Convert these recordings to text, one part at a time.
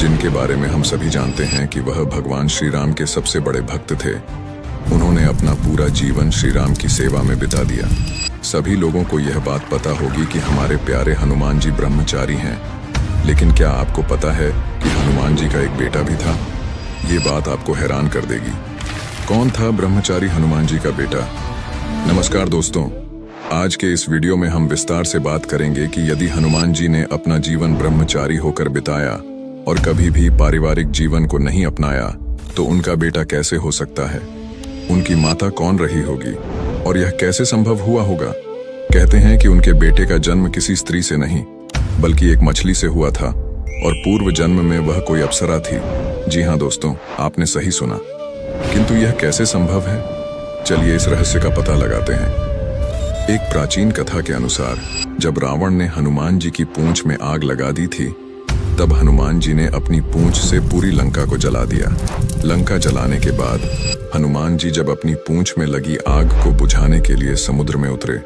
जिनके बारे में हम सभी जानते हैं कि वह भगवान श्री राम के सबसे बड़े भक्त थे। उन्होंने अपना पूरा जीवन श्री राम की सेवा में बिता दिया। सभी लोगों को यह बात पता होगी कि हमारे प्यारे हनुमान जी ब्रह्मचारी हैं, लेकिन क्या आपको पता है कि हनुमान जी का एक बेटा भी था? ये बात आपको हैरान कर देगी। कौन था ब्रह्मचारी हनुमान जी का बेटा? नमस्कार दोस्तों, आज के इस वीडियो में हम विस्तार से बात करेंगे कि यदि हनुमान जी ने अपना जीवन ब्रह्मचारी होकर बिताया और कभी भी पारिवारिक जीवन को नहीं अपनाया तो उनका बेटा कैसे हो सकता है, उनकी माता कौन रही होगी और यह कैसे संभव हुआ होगा। कहते हैं कि उनके बेटे का जन्म किसी स्त्री से नहीं बल्कि एक मछली से हुआ था और पूर्व जन्म में वह कोई अप्सरा थी। जी हाँ दोस्तों, आपने सही सुना। किंतु यह कैसे संभव है? चलिए इस रहस्य का पता लगाते हैं। एक प्राचीन कथा के अनुसार जब रावण ने हनुमान जी की पूंछ में आग लगा दी थी, तब हनुमान जी ने अपनी पूंछ से पूरी लंका को जला दिया। लंका जलाने के बाद हनुमान जी जब अपनी पूंछ में लगी आग को बुझाने के लिए समुद्र में उतरे,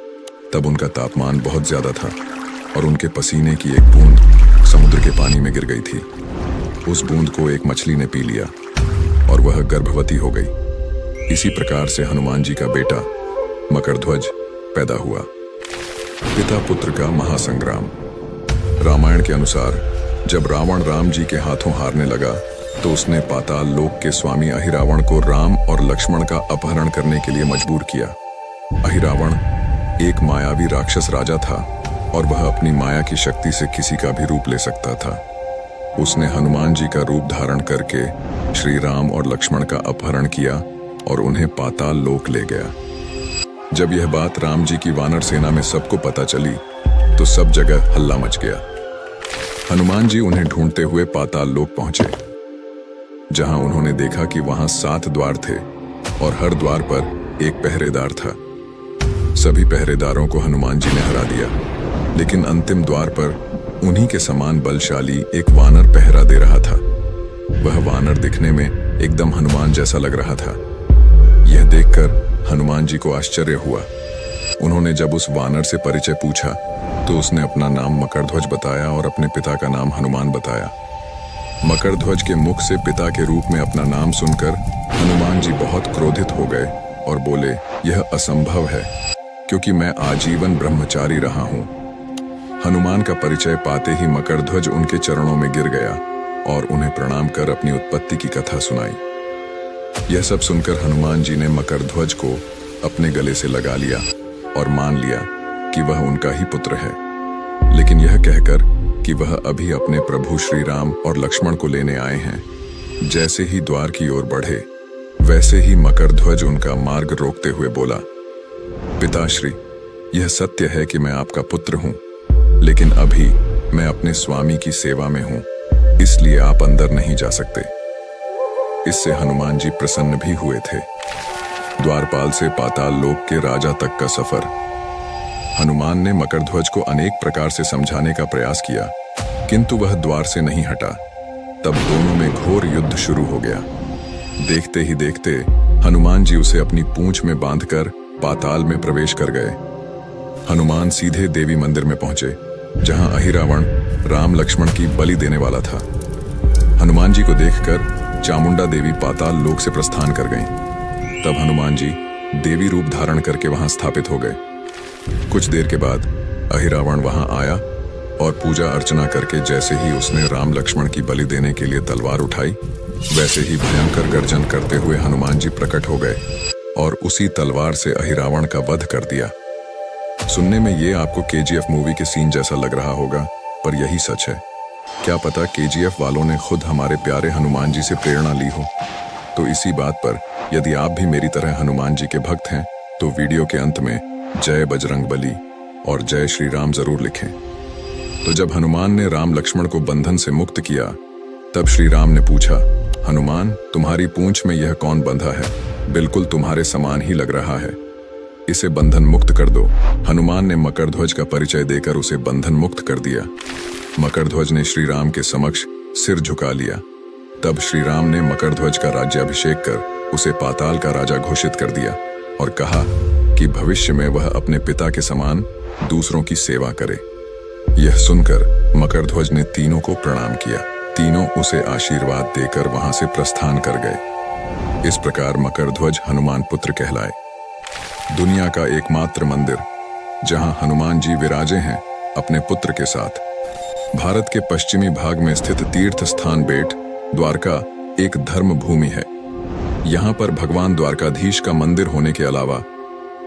तब उनका तापमान बहुत ज्यादा था और उनके पसीने की एक बूंद समुद्र के पानी में गिर गई थी। उस बूंद को एक मछली ने पी लिया और वह गर्भवती हो गई। इसी प्रकार से हनुमान जी का बेटा मकरध्वज पैदा हुआ। पिता पुत्र का महासंग्राम। रामायण के अनुसार जब रावण राम जी के हाथों हारने लगा तो उसने पाताल लोक के स्वामी अहिरावण को राम और लक्ष्मण का अपहरण करने के लिए मजबूर किया। अहिरावण एक मायावी राक्षस राजा था और वह अपनी माया की शक्ति से किसी का भी रूप ले सकता था। उसने हनुमान जी का रूप धारण करके श्री राम और लक्ष्मण का अपहरण किया और उन्हें पाताल लोक ले गया। जब यह बात राम जी की वानर सेना में सबको पता चली तो सब जगह हल्ला मच गया। हनुमान जी उन्हें ढूंढते हुए पाताल लोक पहुंचे, जहां उन्होंने देखा कि वहां 7 द्वार थे और हर द्वार पर एक पहरेदार था। सभी पहरेदारों को हनुमान जी ने हरा दिया, लेकिन अंतिम द्वार पर उन्हीं के समान बलशाली एक वानर पहरा दे रहा था। वह वानर दिखने में एकदम हनुमान जैसा लग रहा था। यह देखकर हनुमान जी को आश्चर्य हुआ। उन्होंने जब उस वानर से परिचय पूछा तो उसने अपना नाम मकरध्वज बताया और अपने पिता का नाम हनुमान बताया। मकरध्वज के मुख से पिता के रूप में अपना नाम सुनकर हनुमान जी बहुत क्रोधित हो गए और बोले, यह असंभव है क्योंकि मैं आजीवन ब्रह्मचारी रहा हूं। हनुमान का परिचय पाते ही मकरध्वज उनके चरणों में गिर गया और उन्हें प्रणाम कर अपनी उत्पत्ति की कथा सुनाई। यह सब सुनकर हनुमान जी ने मकरध्वज को अपने गले से लगा लिया और मान लिया कि वह उनका ही पुत्र है, लेकिन यह कहकर कि वह अभी अपने प्रभु श्री राम और लक्ष्मण को लेने आए हैं। जैसे ही द्वार की ओर बढ़े, वैसे ही मकरध्वज उनका मार्ग रोकते हुए बोला, पिताश्री, यह सत्य है कि मैं आपका पुत्र हूं, लेकिन अभी मैं अपने स्वामी की सेवा में हूं, इसलिए आप अंदर नहीं जा सकते। इससे हनुमान जी प्रसन्न भी हुए थे। द्वारपाल से पाताल लोक के राजा तक का सफर। हनुमान ने मकरध्वज को अनेक प्रकार से समझाने का प्रयास किया, किंतु वह द्वार से नहीं हटा। तब दोनों में घोर युद्ध शुरू हो गया। देखते ही देखते हनुमान जी उसे अपनी पूंछ में बांधकर पाताल में प्रवेश कर गए। हनुमान सीधे देवी मंदिर में पहुंचे, जहां अहिरावण राम लक्ष्मण की बलि देने वाला था। हनुमान जी को देखकर चामुंडा देवी पाताल लोक से प्रस्थान कर गईं। तब हनुमान जी देवी रूप धारण करके वहां स्थापित हो गए। कुछ देर के बाद अहिरावण वहां आया और पूजा अर्चना करके जैसे ही उसने राम लक्ष्मण की बलि देने के लिए तलवार उठाई, वैसे ही भयंकर गर्जन करते हुए हनुमान जी प्रकट हो गए और उसी तलवार से अहिरावण का वध कर दिया। सुनने में ये आपको KGF मूवी के सीन जैसा लग रहा होगा, पर यही सच है। क्या पता KGF वालों ने खुद हमारे प्यारे हनुमान जी से प्रेरणा ली हो। तो इसी बात पर यदि आप भी मेरी तरह हनुमान जी के भक्त हैं तो वीडियो के अंत में जय बजरंग बली और जय श्री राम जरूर लिखें। तो जब हनुमान ने राम लक्ष्मण को बंधन से मुक्त किया, तब श्री राम ने पूछा, हनुमान, तुम्हारी पूंछ में यह कौन बंधा है? बिल्कुल तुम्हारे समान ही लग रहा है, इसे बंधन मुक्त कर दो। हनुमान ने मकरध्वज का परिचय देकर उसे बंधन मुक्त कर दिया। मकरध्वज ने श्री राम के समक्ष सिर झुका लिया। तब श्री राम ने मकरध्वज का राज्याभिषेक कर उसे पाताल का राजा घोषित कर दिया और कहा कि भविष्य में वह अपने पिता के समान दूसरों की सेवा करे। यह सुनकर मकरध्वज ने तीनों को प्रणाम किया। तीनों उसे आशीर्वाद देकर वहां से प्रस्थान कर गए। इस प्रकार मकरध्वज हनुमान पुत्र कहलाए। दुनिया का एकमात्र मंदिर जहां हनुमान जी विराजे हैं अपने पुत्र के साथ। भारत के पश्चिमी भाग में स्थित तीर्थ स्थान बेट द्वारका एक धर्म भूमि है। यहाँ पर भगवान द्वारकाधीश का मंदिर होने के अलावा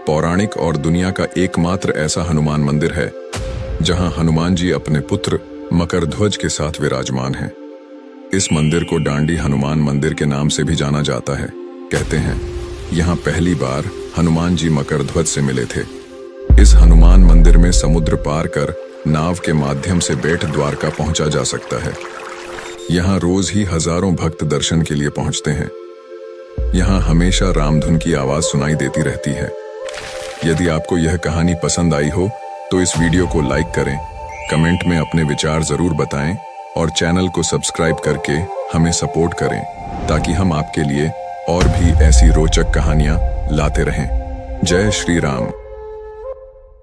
पौराणिक और दुनिया का एकमात्र ऐसा हनुमान मंदिर है जहां हनुमान जी अपने पुत्र मकरध्वज के साथ विराजमान हैं। इस मंदिर को डांडी हनुमान मंदिर के नाम से भी जाना जाता है। कहते हैं यहाँ पहली बार हनुमान जी मकरध्वज से मिले थे। इस हनुमान मंदिर में समुद्र पार कर नाव के माध्यम से बेट द्वारका पहुंचा जा सकता है। यहाँ रोज ही हजारों भक्त दर्शन के लिए पहुंचते हैं। यहाँ हमेशा रामधुन की आवाज सुनाई देती रहती है। यदि आपको यह कहानी पसंद आई हो तो इस वीडियो को लाइक करें, कमेंट में अपने विचार जरूर बताएं और चैनल को सब्सक्राइब करके हमें सपोर्ट करें ताकि हम आपके लिए और भी ऐसी रोचक कहानियां लाते रहें। जय श्री राम।